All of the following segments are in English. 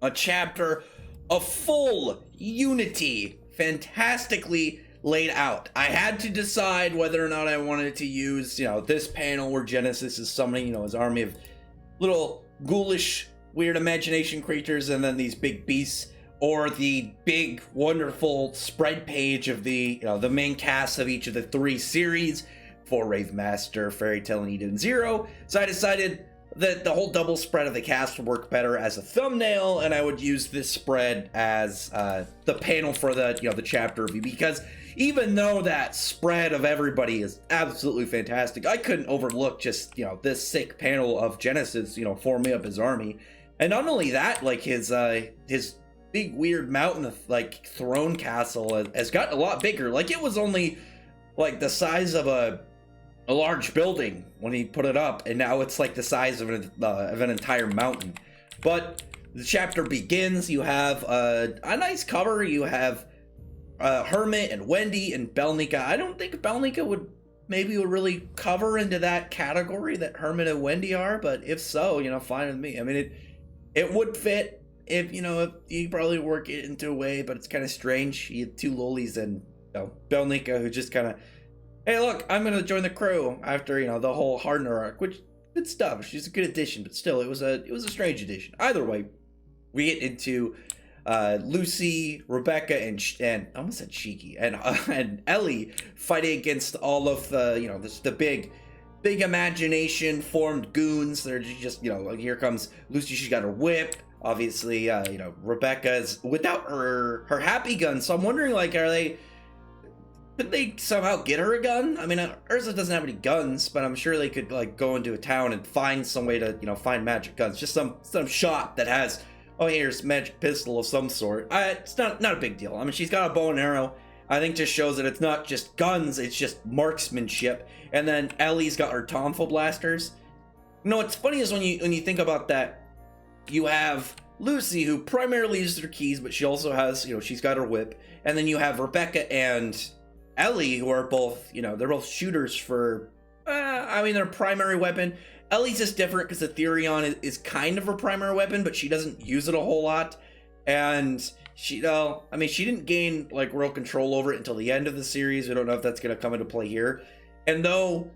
a chapter of full unity, fantastically laid out. I had to decide whether or not I wanted to use, this panel where Genesis is summoning, his army of little ghoulish, weird imagination creatures and then these big beasts, or the big, wonderful spread page of the, the main cast of each of the 3 series for Rave Master, Fairy Tail, and Eden Zero. So I decided that the whole double spread of the cast would work better as a thumbnail, and I would use this spread as the panel for the, the chapter review, because even though that spread of everybody is absolutely fantastic, I couldn't overlook just, this sick panel of Genesis, forming up his army. And not only that, like his big weird mountain, like throne castle has gotten a lot bigger. Like it was only like the size of a large building when he put it up, and now it's like the size of an entire mountain. But the chapter begins. You have a nice cover. You have Hermit and Wendy and Belnica. I don't think Belnica would really cover into that category that Hermit and Wendy are, but if so, fine with me. I mean, it would fit if you probably work it into a way, but it's kind of strange. You have 2 lolies and Belnica who just kind of, hey, look, I'm gonna join the crew after the whole Hardener arc, which good stuff. She's a good addition, but still, it was a strange addition. Either way, we get into Lucy, Rebecca, and I almost said Shiki, and Ellie fighting against all of the big imagination formed goons. They're just like, here comes Lucy. She's got her whip. Obviously, Rebecca's without her happy gun. So I'm wondering, like, could they somehow get her a gun? I mean, Urza doesn't have any guns, but I'm sure they could like go into a town and find some way to find magic guns. Just some shop that has, oh, here's a magic pistol of some sort. It's not a big deal. I mean, she's got a bow and arrow. I think just shows that it's not just guns, it's just marksmanship. And then Ellie's got her Tonfa blasters. What's funny is when you think about that, you have Lucy, who primarily uses her keys, but she also has, she's got her whip. And then you have Rebecca and Ellie, who are both, they're both shooters for, their primary weapon. Ellie's just different because the Therion is kind of her primary weapon, but she doesn't use it a whole lot. And she didn't gain like real control over it until the end of the series. We don't know if that's going to come into play here. And though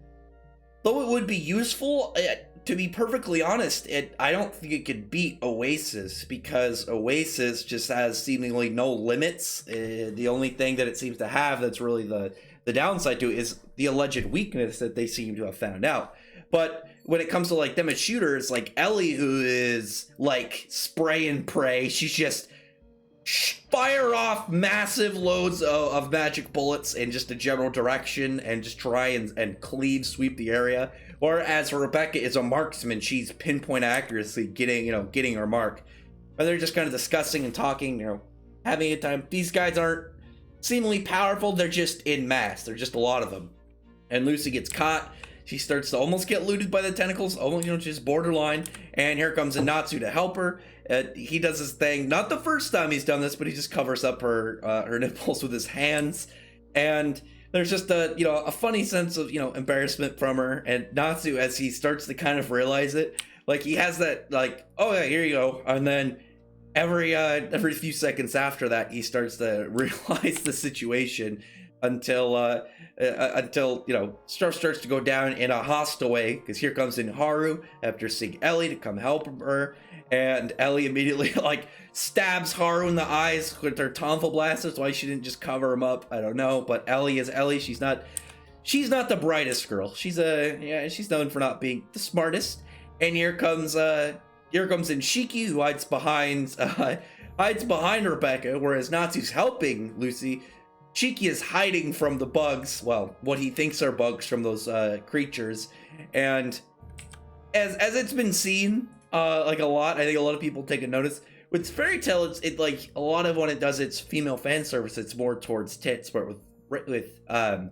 it would be useful, to be perfectly honest, I don't think it could beat Oasis, because Oasis just has seemingly no limits. The only thing that it seems to have that's really the downside to it is the alleged weakness that they seem to have found out. But when it comes to like them as shooters, like Ellie, who is like spray and pray, she's just fire off massive loads of magic bullets in just a general direction and just try and sweep the area. Or as Rebecca is a marksman, she's pinpoint accuracy getting her mark. And they're just kind of discussing and talking, having a time. These guys aren't seemingly powerful, they're just in mass. They're just a lot of them. And Lucy gets caught. She starts to almost get looted by the tentacles, almost, just borderline. And here comes Natsu to help her. He does his thing. Not the first time he's done this, but he just covers up her nipples with his hands. And there's just a funny sense of, embarrassment from her. And Natsu, as he starts to kind of realize it, like he has that, like, oh yeah, here you go. And then every few seconds after that, he starts to realize the situation until stuff starts to go down in a hostile way, because here comes in Haru after seeing Ellie to come help her, and Ellie immediately like stabs Haru in the eyes with her Tonfa blasters. Why she didn't just cover him up, I don't know. But Ellie is Ellie. She's not the brightest girl. She's known for not being the smartest. And here comes in Shiki, who hides behind Rebecca, whereas Natsu's helping Lucy. Shiki is hiding from the bugs, well, what he thinks are bugs from those creatures. And as it's been seen like a lot, I think a lot of people take a notice with Fairy Tail. It like a lot of when it does its female fan service, it's more towards tits. But with I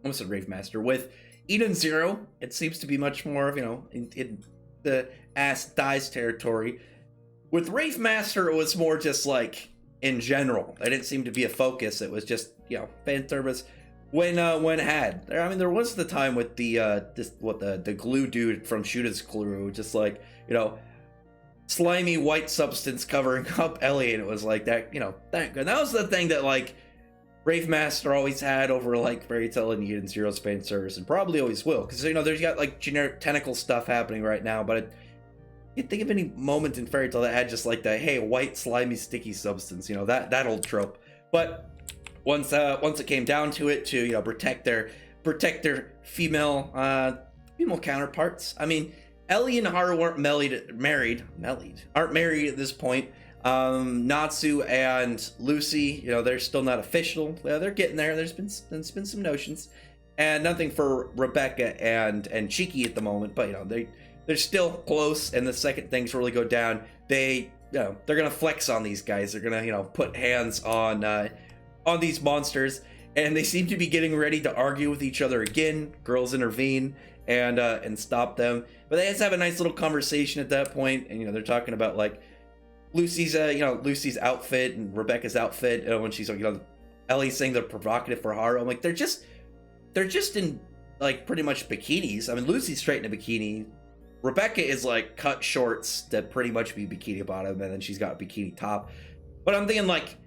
almost said Rave Master, with Eden Zero, it seems to be much more of in the ass dies territory. With Rave Master, it was more just like in general. It didn't seem to be a focus. It was just fan service when it had. I mean, there was the time with the glue dude from Shoot His Clue, just like slimy white substance covering up Ellie, and it was like that, that was the thing that like Rave Master always had over like Fairy Tail and Eden Zero's fan service, and probably always will, because there's got like generic tentacle stuff happening right now, but you think of any moment in Fairy Tail that had just like the hey white slimy sticky substance, that old trope. But once it came down to it, to protect their female counterparts. I mean, Ellie and Haru aren't married at this point. Natsu and Lucy, they're still not official. They're getting there. There's been some notions, and nothing for Rebecca and Chiki at the moment. But they're still close. And the second things really go down, they're gonna flex on these guys. They're gonna put hands on these monsters, and they seem to be getting ready to argue with each other again. Girls intervene and stop them, but they just have a nice little conversation at that point, and they're talking about like Lucy's outfit and Rebecca's outfit, when she's Ellie's saying they're provocative for Haru. I'm like, they're just in like pretty much bikinis. I mean, Lucy's straight in a bikini. Rebecca is like cut shorts that pretty much be bikini bottom, and then she's got a bikini top. But I'm thinking like,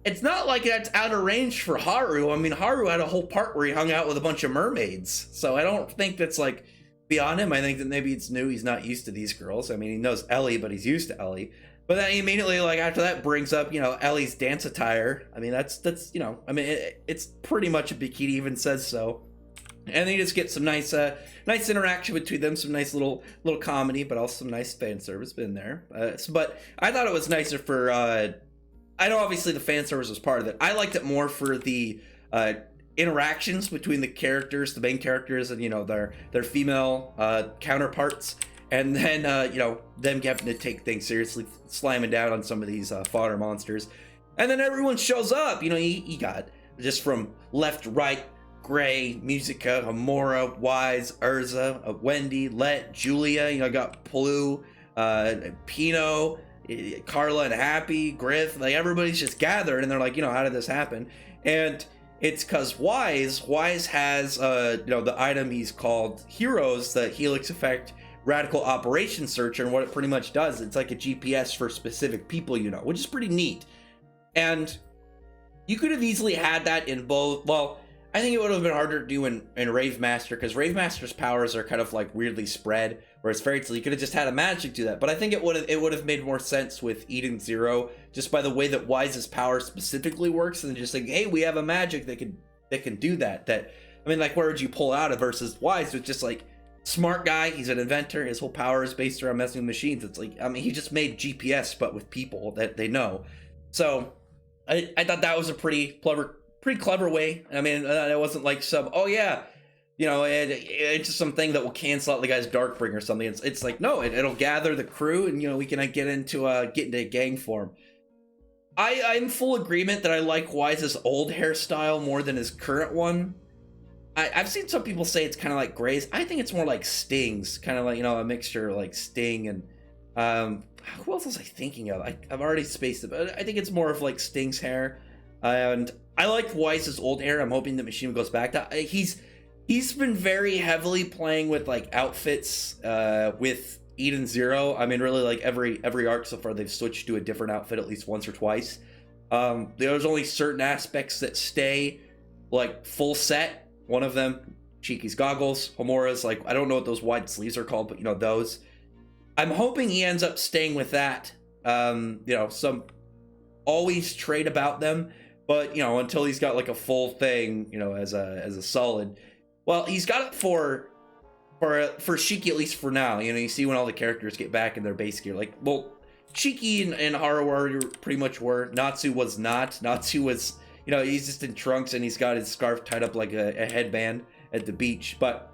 it's not like that's out of range for Haru. I mean, Haru had a whole part where he hung out with a bunch of mermaids. So I don't think that's like beyond him. I think that maybe it's new. He's not used to these girls. I mean, he knows Ellie, but he's used to Ellie. But then he immediately, like after that, brings up, Ellie's dance attire. I mean, that's I mean, it's pretty much a bikini, even says so. And then you just get some nice interaction between them, some nice little comedy, but also some nice fan service been there. But I thought it was nicer for. I know obviously the fan service was part of it. I liked it more for the interactions between the characters, the main characters, and their female counterparts, and then them having to take things seriously, slamming down on some of these fodder monsters, and then everyone shows up. You got just from left, right, Gray, Musica, Homura, Wise, Urza, Wendy, Let, Julia. I got Plu, Pino, Carla and Happy, Griff, like everybody's just gathered, and they're like, how did this happen? And it's because Wise has the item he's called Heroes, the Helix Effect Radical Operation Searcher, and what it pretty much does, it's like a GPS for specific people, which is pretty neat. And you could have easily had that in both. Well, I think it would have been harder to do in Rave Master, because Rave Master's powers are kind of like weirdly spread, whereas Fairy Tail, you could have just had a magic do that. But I think it would have made more sense with Eden Zero, just by the way that Wise's power specifically works, and just like, hey, we have a magic that can do that. I mean, like, where would you pull out of versus Wise, with just like smart guy, he's an inventor, his whole power is based around messing with machines. It's like, I mean, he just made GPS, but with people that they know. So I thought that was a pretty clever way. I mean, it wasn't like some, it's just something that will cancel out the guy's Darkbringer or something. It's like, no, it'll gather the crew, and we can get into gang form. I'm full agreement that I like Wise's old hairstyle more than his current one. I've seen some people say it's kind of like Gray's. I think it's more like Sting's, kind of like, a mixture like Sting and who else was I thinking of? I've already spaced it, but I think it's more of like Sting's hair. And I like Wise's old hair. I'm hoping that Machine goes back to. He's been very heavily playing with like outfits with Eden Zero. I mean, really, like every arc so far, they've switched to a different outfit at least once or twice. There's only certain aspects that stay like full set. One of them, Chiki's goggles. Homura's like, I don't know what those wide sleeves are called, but those. I'm hoping he ends up staying with that. Some always trade about them, but until he's got like a full thing, as a solid. Well, he's got it for Shiki, at least for now. You see when all the characters get back in their base gear, like, well, Shiki and Haru pretty much were. Natsu was not. Natsu was, he's just in trunks and he's got his scarf tied up like a headband at the beach. But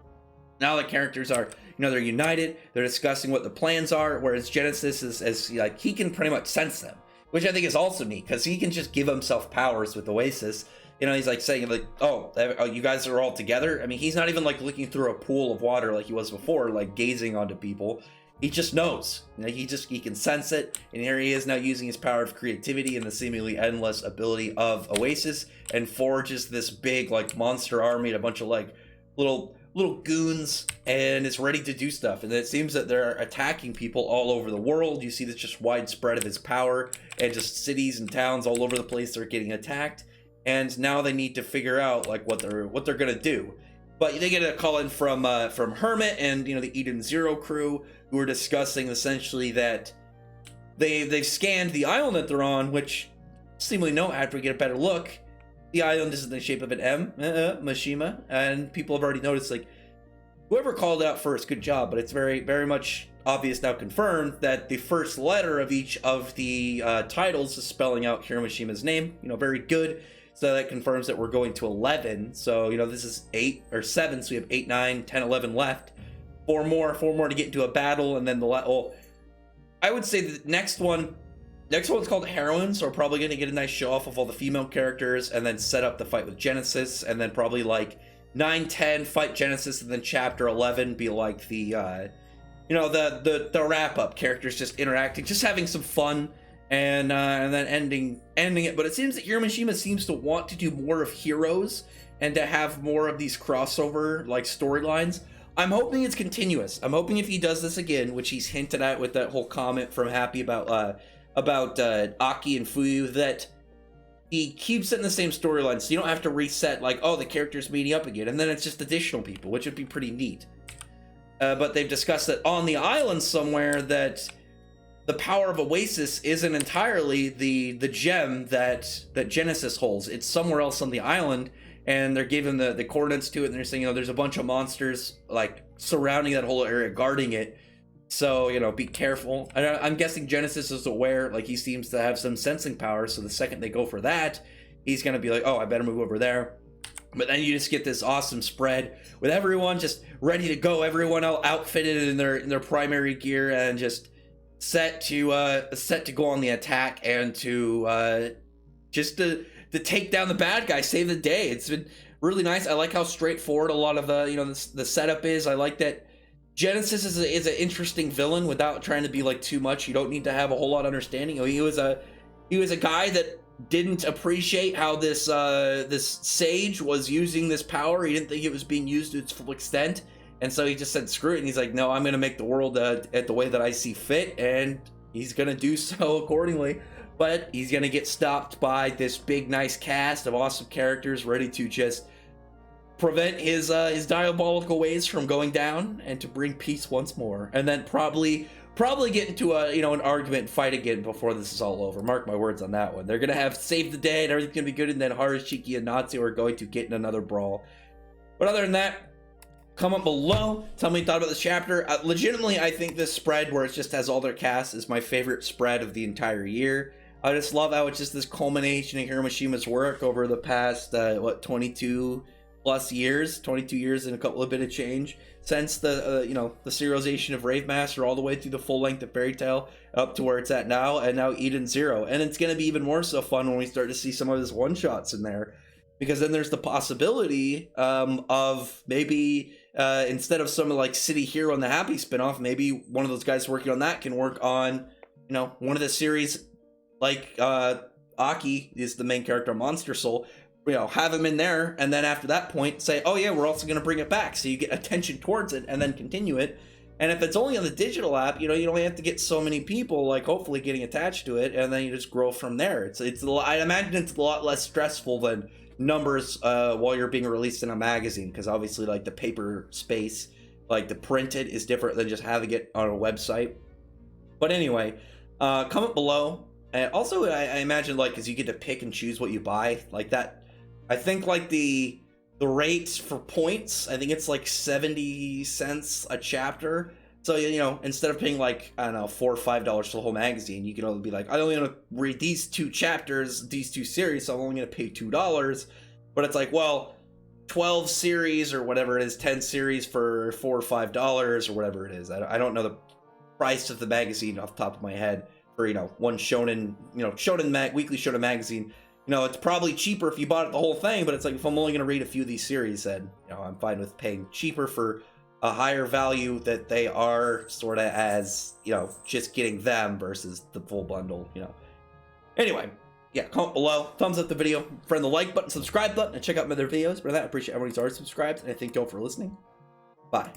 now the characters are, they're united. They're discussing what the plans are. Whereas Genesis is like, he can pretty much sense them, which I think is also neat, because he can just give himself powers with Oasis. He's like saying like, oh, you guys are all together. I mean, he's not even like looking through a pool of water like he was before, like gazing onto people. He just knows. He can sense it, and here he is now using his power of creativity and the seemingly endless ability of Oasis, and forges this big like monster army and a bunch of like little little goons and is ready to do stuff. And it seems that they're attacking people all over the world. You see this just widespread of his power, and just cities and towns all over the place are getting attacked. And now they need to figure out like what they're gonna do. But they get a call in from Hermit and the Eden Zero crew, who are discussing essentially that they've scanned the island that they're on, which seemingly no, after we get a better look, the island is in the shape of an M, Mishima, and people have already noticed, like, whoever called it out first, good job, but it's very, very much obvious now, confirmed, that the first letter of each of the titles is spelling out Hiromishima's name, very good. So that confirms that we're going to 11. So, this is 8 or 7, so we have 8, 9, 10, 11 left. Four more to get into a battle, and then I would say the next one's called Heroine, so we're probably going to get a nice show off of all the female characters, and then set up the fight with Genesis, and then probably like 9, 10 fight Genesis, and then chapter 11 be like the the wrap up, characters just interacting, just having some fun, and then ending it. But it seems that Hiroshima seems to want to do more of Heroes and to have more of these crossover like storylines. I'm hoping it's continuous. I'm hoping if he does this again, which he's hinted at with that whole comment from Happy about Aki and Fuyu, that he keeps it in the same storyline, so you don't have to reset like, oh, the characters meeting up again, and then it's just additional people, which would be pretty neat. But they've discussed that on the island somewhere, that the power of Oasis isn't entirely the gem that Genesis holds. It's somewhere else on the island, and they're giving the coordinates to it, and they're saying, there's a bunch of monsters like surrounding that whole area, guarding it. So, be careful. I'm guessing Genesis is aware, like he seems to have some sensing power, so the second they go for that, he's gonna be like, oh, I better move over there. But then you just get this awesome spread with everyone just ready to go, everyone all outfitted in their primary gear, and just set to go on the attack, and to take down the bad guy, save the day. It's been really nice. I like how straightforward a lot of the setup is. I like that Genesis is an interesting villain without trying to be like too much. You don't need to have a whole lot of understanding. He was a guy that didn't appreciate how this sage was using this power. He didn't think it was being used to its full extent, and so he just said screw it, and he's like, no, I'm gonna make the world at the way that I see fit, and he's gonna do so accordingly. But he's gonna get stopped by this big nice cast of awesome characters ready to just prevent his diabolical ways from going down, and to bring peace once more, and then probably get into an argument and fight again before this is all over. Mark my words on that one. They're gonna have saved the day and everything's gonna be good, and then Harushiki and Natsu are going to get in another brawl. But other than that, comment below, tell me what you thought about this chapter. Legitimately, I think this spread where it just has all their cast is my favorite spread of the entire year. I just love how it's just this culmination of Hiromishima's work over the past 22 plus years, 22 years and a couple of bit of change, since the serialization of Rave Master all the way through the full length of Fairy Tail up to where it's at now, and now Eden Zero. And it's going to be even more so fun when we start to see some of his one-shots in there, because then there's the possibility of maybe instead of some like City Hero and the Happy spinoff, maybe one of those guys working on that can work on one of the series, like Aki is the main character, Monster Soul, have him in there, and then after that point say, oh yeah, we're also going to bring it back, so you get attention towards it and then continue it. And if it's only on the digital app, you only have to get so many people like hopefully getting attached to it, and then you just grow from there. It's I imagine it's a lot less stressful than numbers while you're being released in a magazine, because obviously like the paper space, like the printed, is different than just having it on a website. But anyway, comment below. And also I imagine like, because you get to pick and choose what you buy like that. I think like the rates for points, I think it's like 70 cents a chapter. So, instead of paying like, I don't know, $4 or $5 for the whole magazine, you can only be like, I only want to read these 2 chapters, these 2 series, so I'm only going to pay $2. But it's like, well, 12 series or whatever it is, 10 series for $4 or $5 or whatever it is. I don't know the price of the magazine off the top of my head for, one shonen, weekly shonen magazine. It's probably cheaper if you bought it the whole thing, but it's like, if I'm only going to read a few of these series, then, I'm fine with paying cheaper for a higher value that they are sort of as, just getting them versus the full bundle, Anyway, yeah, comment below, thumbs up the video, friend the like button, subscribe button, and check out my other videos. For that, I appreciate everyone who's already subscribed, and I thank you all for listening. Bye.